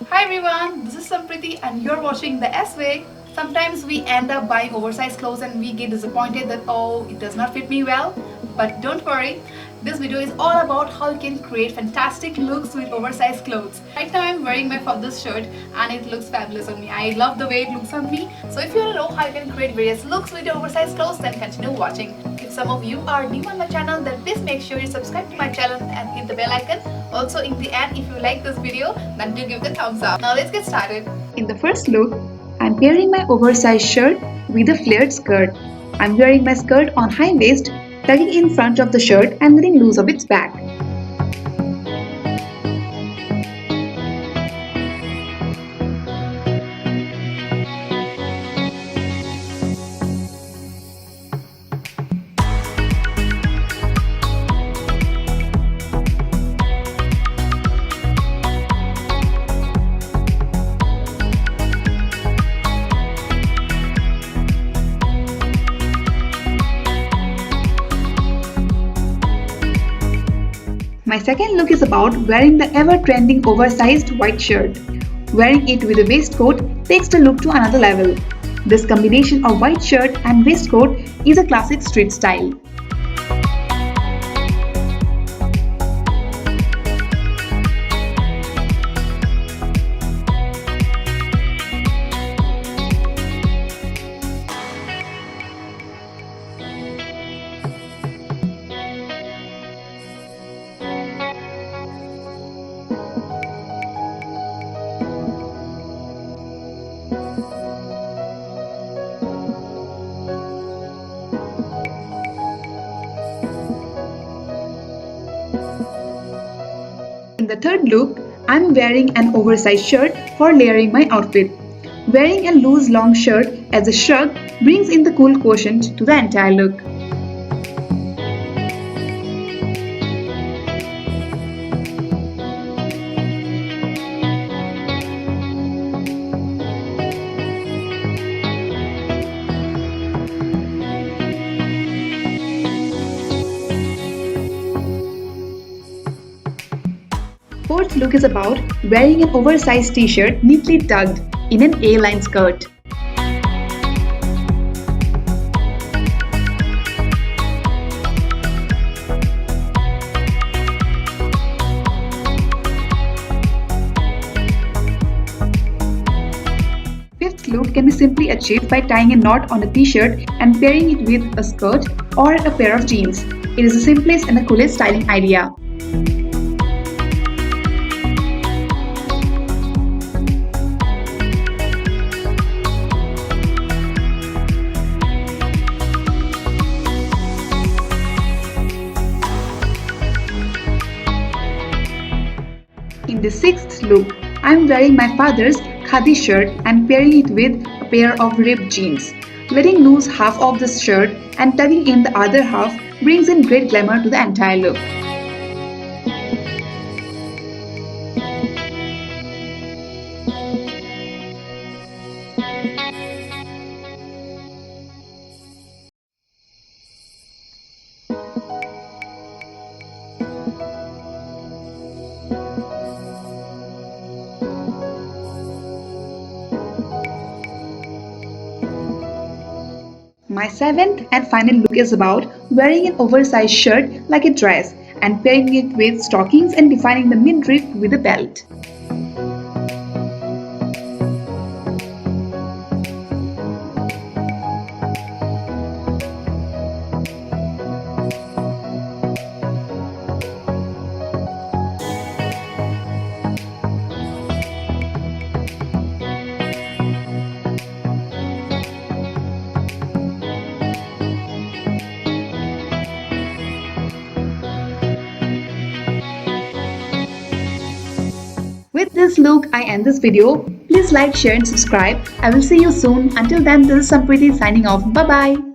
Hi everyone, this is Sampriti and you're watching the S Way. Sometimes we end up buying oversized clothes and we get disappointed that it does not fit me well. But don't worry, this video is all about how you can create fantastic looks with oversized clothes. Right now I'm wearing my father's shirt and it looks fabulous on me. I love the way it looks on me. So if you want to know how you can create various looks with your oversized clothes, then continue watching. If some of you are new on my channel, then please make sure you subscribe to my channel and hit the bell icon. Also in the end, if you like this video, then do give the thumbs up. Now let's get started. In the first look, I'm pairing my oversized shirt with a flared skirt. I'm wearing my skirt on high waist, tugging in front of the shirt and letting loose of its back. My second look is about wearing the ever-trending oversized white shirt. Wearing it with a waistcoat takes the look to another level. This combination of white shirt and waistcoat is a classic street style. In the third look, I'm wearing an oversized shirt for layering my outfit. Wearing a loose long shirt as a shrug brings in the cool quotient to the entire look. Fourth look is about wearing an oversized t-shirt neatly tucked in an A-line skirt. Fifth look can be simply achieved by tying a knot on a t-shirt and pairing it with a skirt or a pair of jeans. It is the simplest and the coolest styling idea. In the sixth look, I am wearing my father's khadi shirt and pairing it with a pair of ripped jeans. Letting loose half of the shirt and tugging in the other half brings in great glamour to the entire look. My seventh and final look is about wearing an oversized shirt like a dress and pairing it with stockings and defining the midriff with a belt. With this look, I end this video. Please like, share and subscribe. I will see you soon. Until then, this is Sampriti signing off. Bye-bye.